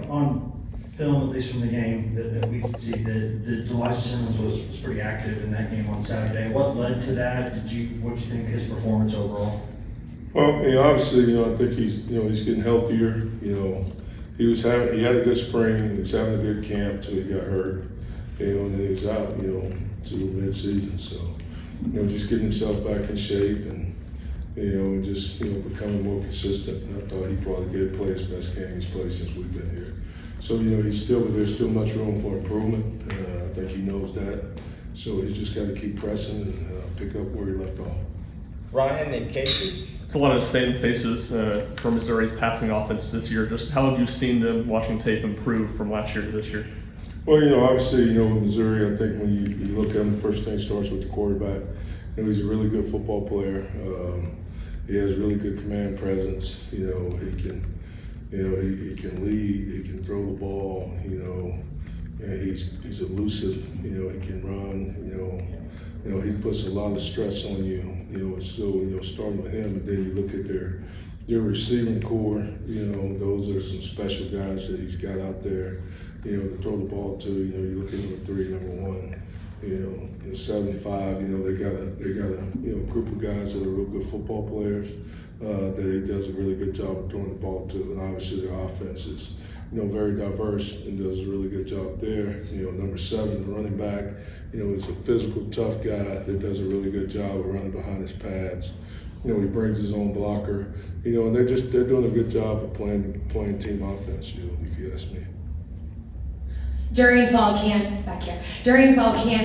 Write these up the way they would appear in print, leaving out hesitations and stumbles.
on film, at least from the game that we could see, that Elijah Simmons was pretty active in that game on Saturday. What led to that? What do you think of his performance overall? Well, obviously, I think he's getting healthier. He had a good spring. He was having a good camp till he got hurt. And then he was out, to mid-season. So, just getting himself back in shape and just becoming more consistent. And I thought he probably did play his best game he's played since we've been here. So, there's still much room for improvement. I think he knows that. So he's just got to keep pressing and pick up where he left off. Ryan and Casey. It's a lot of the same faces for Missouri's passing offense this year. Just how have you seen them watching tape improve from last year to this year? Well, obviously, with Missouri, I think when you look at him, the first thing starts with the quarterback. He's a really good football player. He has really good command presence. He can lead. He can throw the ball. And he's elusive. He can run. He puts a lot of stress on you. So starting with him, and then you look at their receiving core. Those are some special guys that he's got out there. To throw the ball to. You look at number 3, number 1. 75. They got a group of guys that are real good football players that he does a really good job of throwing the ball to, and obviously their offense is very diverse and does a really good job there. Number 7, the running back. He's a physical, tough guy that does a really good job of running behind his pads. He brings his own blocker. And they're doing a good job of playing team offense. If you ask me. During fall camp,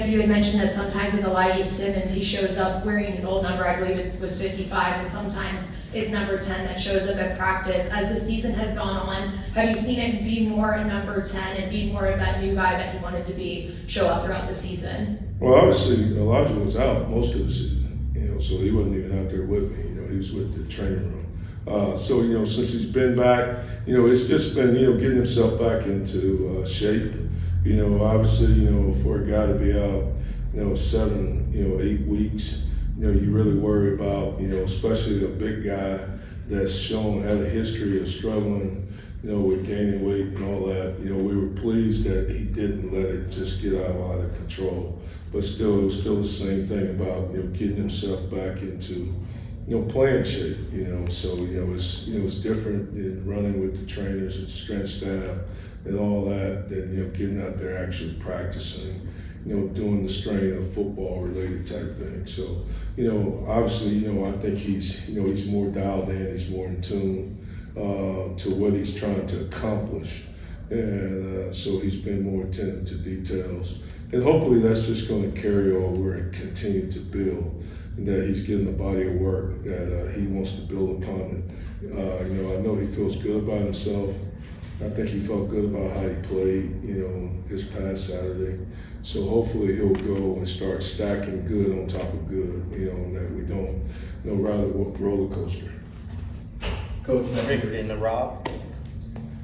you had mentioned that sometimes with Elijah Simmons, he shows up wearing his old number, I believe it was 55, and sometimes it's number 10 that shows up at practice. As the season has gone on, have you seen it be more a number 10 and be more of that new guy that he wanted to be, show up throughout the season? Well, obviously, Elijah was out most of the season, so he wasn't even out there with me. He was with the training room. So, since he's been back, it's just been, getting himself back into shape. Obviously, for a guy to be out, 7, 8 weeks, you really worry about, especially a big guy that's had a history of struggling, with gaining weight and all that. We were pleased that he didn't let it just get out of control. But still, it was still the same thing about, getting himself back into, playing shape, So, it's different in running with the trainers and strength staff and all that, than getting out there actually practicing, doing the strain of football related type thing. So, obviously, I think he's more dialed in, he's more in tune to what he's trying to accomplish, and so he's been more attentive to details. And hopefully that's just going to carry over and continue to build. And that he's getting a body of work that he wants to build upon it. I know he feels good about himself. I think he felt good about how he played, this past Saturday. So hopefully he'll go and start stacking good on top of good, and that we don't, rather roller coaster. Coach and Rob.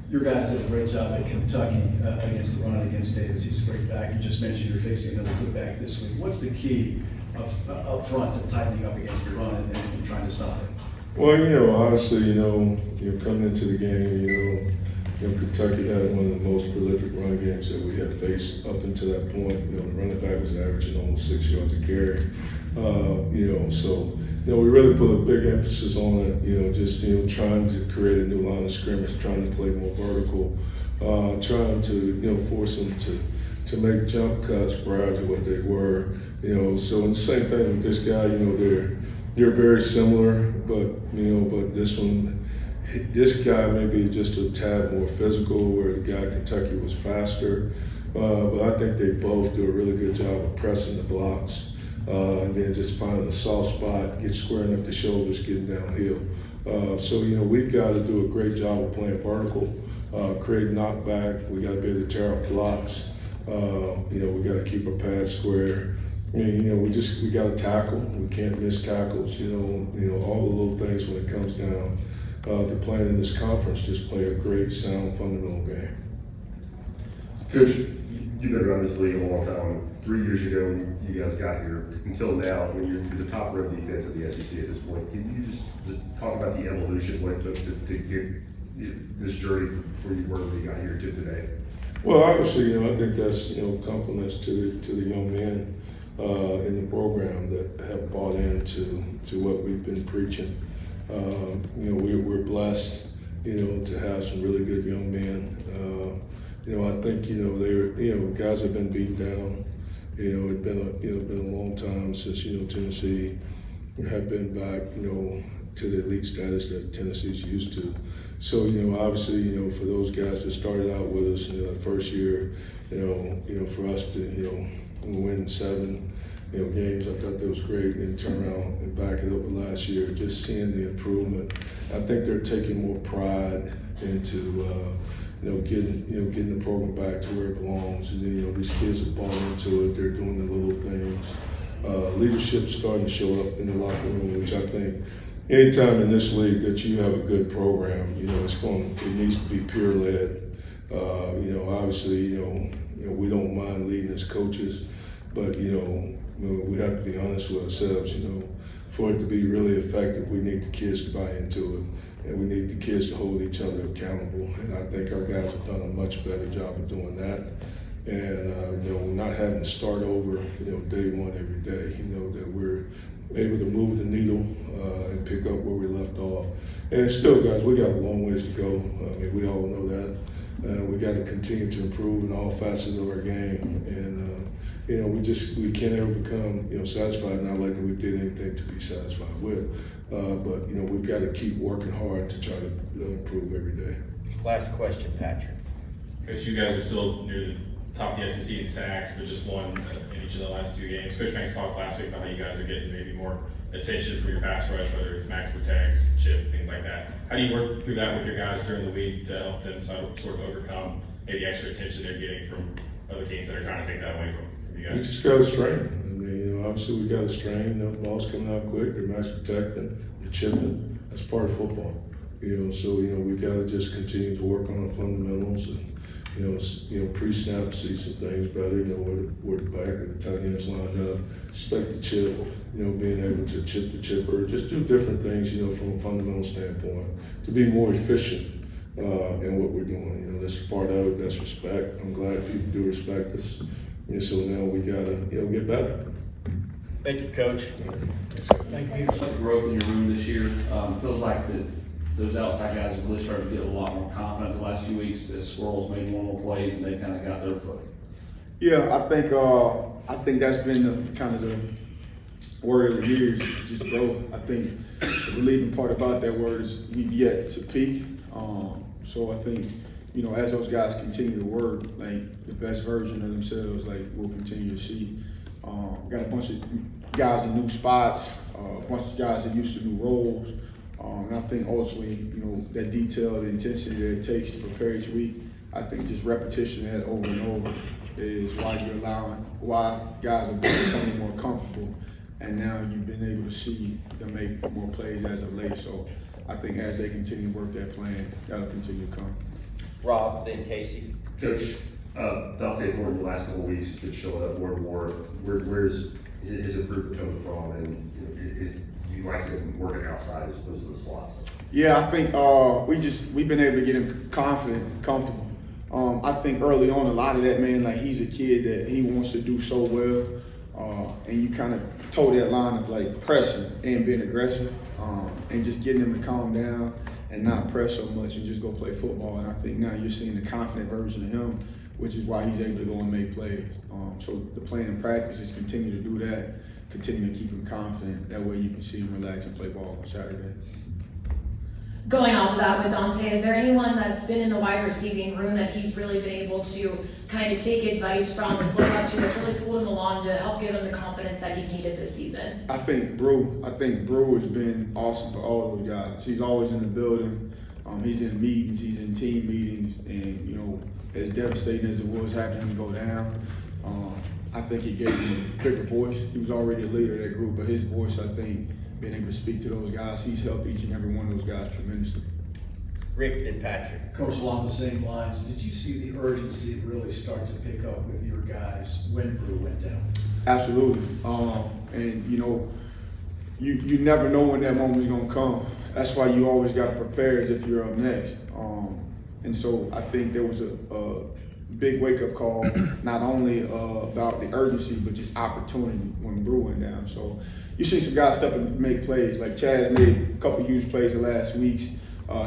Your guys did a great job at Kentucky against the run against Davis. He's a great back. You just mentioned you're facing another good back this week. What's the key up front to tightening up against the run and then trying to stop it? Well, obviously, coming into the game, Kentucky had one of the most prolific run games that we had faced up until that point. The running back was averaging almost 6 yards a carry. So we really put a big emphasis on it. Just trying to create a new line of scrimmage, trying to play more vertical, trying to force them to make jump cuts prior to what they were. So and the same thing with this guy. They're very similar, but this guy may be just a tad more physical, where the guy at Kentucky was faster. But I think they both do a really good job of pressing the blocks, and then just finding a soft spot, get squaring up the shoulders, getting downhill. So we've got to do a great job of playing vertical, create knockback. We got to be able to tear up blocks. We got to keep our pads square. We got to tackle. We can't miss tackles. All the little things when it comes down to playing in this conference. Just play a great, sound, fundamental game. Coach, you've been around this league a long time. 3 years ago, when you guys got here, until now, when you're the top road defense of the SEC at this point, can you just talk about the evolution, what it took to get this journey before you were got here to today? Well, obviously, I think that's, compliments to the young men in the program that have bought into what we've been preaching. We're blessed, to have some really good young men. I think, guys have been beaten down. It's been a long time since, Tennessee have been back, to the elite status that Tennessee's used to. So, obviously, for those guys that started out with us, the first year, for us to, win 7, games, I thought that was great, and turn around and back it up with last year, just seeing the improvement. I think they're taking more pride into, getting the program back to where it belongs. And then, these kids have bought into it. They're doing the little things. Leadership's starting to show up in the locker room, which I think anytime in this league that you have a good program, it needs to be peer led. Obviously, we don't mind leading as coaches, but we have to be honest with ourselves. For it to be really effective, we need the kids to buy into it, and we need the kids to hold each other accountable. And I think our guys have done a much better job of doing that. And not having to start over, day one every day. That we're able to move the needle and pick up where we left off. And still, guys, we got a long ways to go. I mean, we all know that. We got to continue to improve in all facets of our game. And we can't ever become satisfied. Not like we did anything to be satisfied with. But we've got to keep working hard to try to improve every day. Last question, Patrick. Coach, you guys are still near the top of the SEC in sacks, but just won in each of the last 2 games. Coach Banks talked last week about how you guys are getting maybe more attention for your pass rush, whether it's max protect, chip, things like that. How do you work through that with your guys during the week to help them sort of overcome maybe the extra attention they're getting from other teams that are trying to take that away from you We guys? just got to strain. I mean, obviously we got to strain. The ball's coming out quick. They're max protecting. They're chipping. That's part of football. So we got to just continue to work on our fundamentals and pre-snap, see some things better. Where the back and the tight ends lined up. Expect the chip. Being able to chip the chipper. Just do different things. From a fundamental standpoint to be more efficient in what we're doing. That's part of it. That's respect. I'm glad people do respect us. And so now we gotta, get better. Thank you, Coach. Thank you. The growth in your room this year, feels like that those outside guys have really started to get a lot more confident the last few weeks. The Squirrels made one more plays and they kind of got their foot. Yeah, I think that's been the word of the years, just growth. I think the relieving part about that word is we've yet to peak. So I think, as those guys continue to work, like the best version of themselves, we'll continue to see. Got a bunch of guys in new spots, a bunch of guys that used to new roles. And I think ultimately, that detail, the intensity that it takes to prepare each week, I think just repetition of that over and over is why guys are becoming more comfortable. And now you've been able to see them make more plays as of late. So I think as they continue to work that plan, that'll continue to come. Rob, then Casey. Coach, Dante Thornton the last couple of weeks been showing up more and more. Where's his improvement coming from? And do you like him working outside as opposed to the slots? Yeah, I think we've been able to get him confident, comfortable. I think early on, a lot of that, man, he's a kid that he wants to do so well. And you kind of toe that line of pressing and being aggressive, and just getting him to calm down and not press so much and just go play football. And I think now you're seeing the confident version of him, which is why he's able to go and make plays. So the plan in practice is continue to do that, continue to keep him confident. That way you can see him relax and play ball on Saturday. Going off of that with Dante, is there anyone that's been in the wide receiving room that he's really been able to kind of take advice from and look up to that's really pulled him along to help give him the confidence that he's needed this season? I think Brew has been awesome for all of those guys. He's always in the building. He's in meetings, he's in team meetings, and as devastating as it was having him go down, I think he gave him a bigger voice. He was already a leader of that group, but his voice, I think, being able to speak to those guys, he's helped each and every one of those guys tremendously. Rick and Patrick. Coach, along the same lines, did you see the urgency really start to pick up with your guys when Brew went down? Absolutely. And you never know when that moment is gonna come. that's why you always got to prepare as if you're up next. And so I think there was a big wake-up call, not only about the urgency, but just opportunity when Brew went down. So you see some guys step up and make plays. Like Chaz made a couple huge plays the last weeks.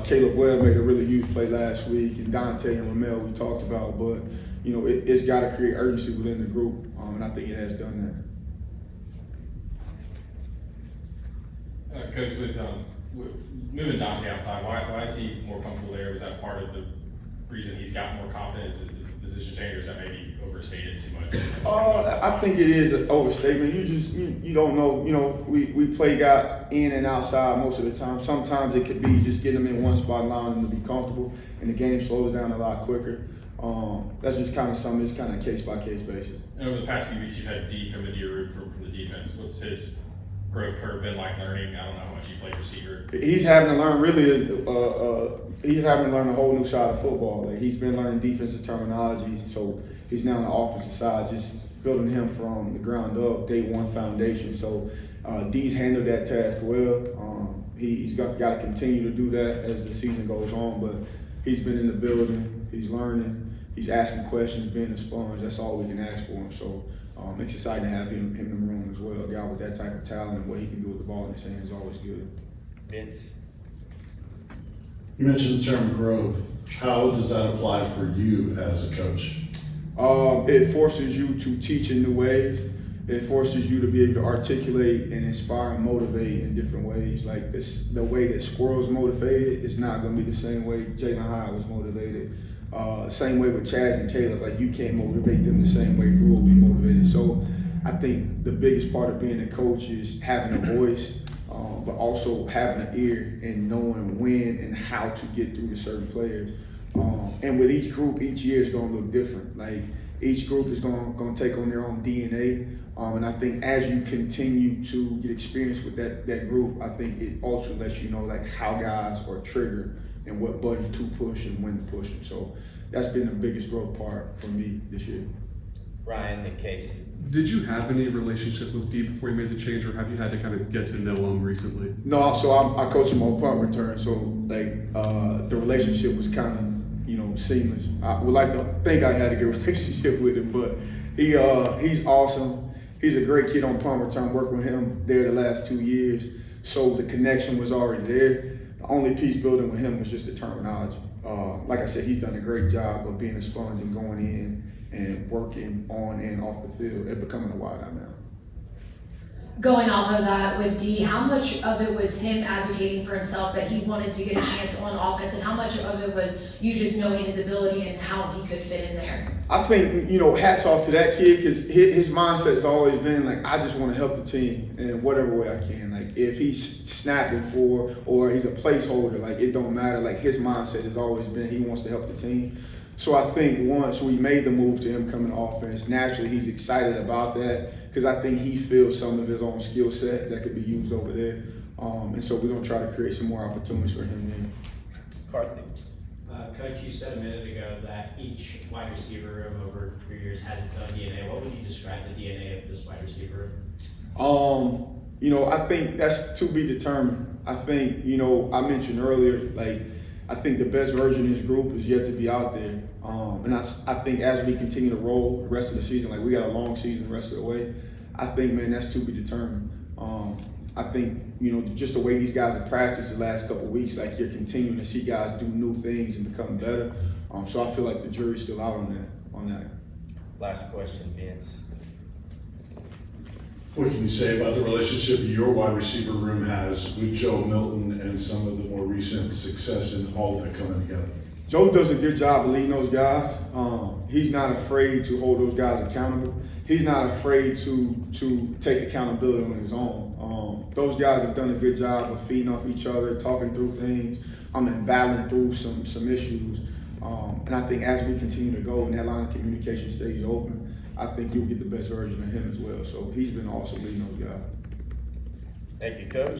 Caleb Webb made a really huge play last week, and Dante and Ramel we talked about. But you know, it's got to create urgency within the group, and I think it has done that. Coach, with moving Dante outside, why is he more comfortable there? Was that part of the reason he's got more confidence? Is the position change, or is that maybe overstated too much? I think it is an overstatement. You don't know. You know, we play guys in and outside most of the time. Sometimes it could be just getting them in one spot, allowing them to be comfortable, and the game slows down a lot quicker. That's just kind of something. It's kind of case by case basis. And over the past few weeks, you've had D come into your room from the defense. What's his growth curve been like learning? I don't know how much he played receiver. He's having to learn really. He's having to learn a whole new side of football. Like, he's been learning defensive terminology, so he's now on the offensive side, just building him from the ground up, day one foundation. So D's handled that task well. He's got to continue to do that as the season goes on, but he's been in the building. He's learning. He's asking questions, being a sponge. That's all we can ask for him. So it's exciting to have him in the room as well. A guy with that type of talent and what he can do with the ball in his hands is always good. Vince? You mentioned the term growth. How does that apply for you as a coach? It forces you to teach in new ways. It forces you to be able to articulate and inspire and motivate in different ways. Like the way that Squirrel's motivated is not going to be the same way Jalen Hyatt was motivated. Same way with Chaz and Caleb. Like, you can't motivate them the same way Brew will be motivated. So I think the biggest part of being a coach is having a voice, but also having an ear and knowing when and how to get through to certain players. And with each group, each year is going to look different. Like, each group is going to take on their own DNA. And I think as you continue to get experience with that group, I think it also lets you know like how guys are triggered and what button to push and when to push them. So that's been the biggest growth part for me this year. Ryan and Casey? Did you have any relationship with D before you made the change, or have you had to kind of get to know him recently? No, so I coach him on punt return, so like the relationship was kind of seamless. I would like to think I had a good relationship with him, but he's awesome. He's a great kid on punt return. Worked with him there the last 2 years, so the connection was already there. The only piece building with him was just the terminology. Like I said, he's done a great job of being a sponge and going in and working on and off the field and becoming a wideout now. Going off of that with D, how much of it was him advocating for himself that he wanted to get a chance on offense, and how much of it was you just knowing his ability and how he could fit in there? I think, hats off to that kid, because his mindset has always been like, I just want to help the team in whatever way I can. Like, if he's snapping for or he's a placeholder, like, it don't matter. Like, his mindset has always been he wants to help the team. So I think once we made the move to him coming to offense, naturally he's excited about that, because I think he feels some of his own skill set that could be used over there. And so we're going to try to create some more opportunities for him then. Carthy? Coach, you said a minute ago that each wide receiver room over 3 years has its own DNA. What would you describe the DNA of this wide receiver room? I think that's to be determined. I think, I mentioned earlier, like, I think the best version of this group is yet to be out there. And I think as we continue to roll the rest of the season, like, we got a long season the rest of the way, I think, man, that's to be determined. I think, just the way these guys have practiced the last couple of weeks, like, you're continuing to see guys do new things and become better. So I feel like the jury's still out on that. Last question, Vince. What can you say about the relationship your wide receiver room has with Joe Milton and some of the more recent success in all of it coming together? Joe does a good job of leading those guys. He's not afraid to hold those guys accountable. He's not afraid to take accountability on his own. Those guys have done a good job of feeding off each other, talking through things, and battling through some issues. And I think as we continue to go and that line of communication stays open, I think you'll get the best version of him as well. So he's been awesome leading those guys. Thank you, Coach.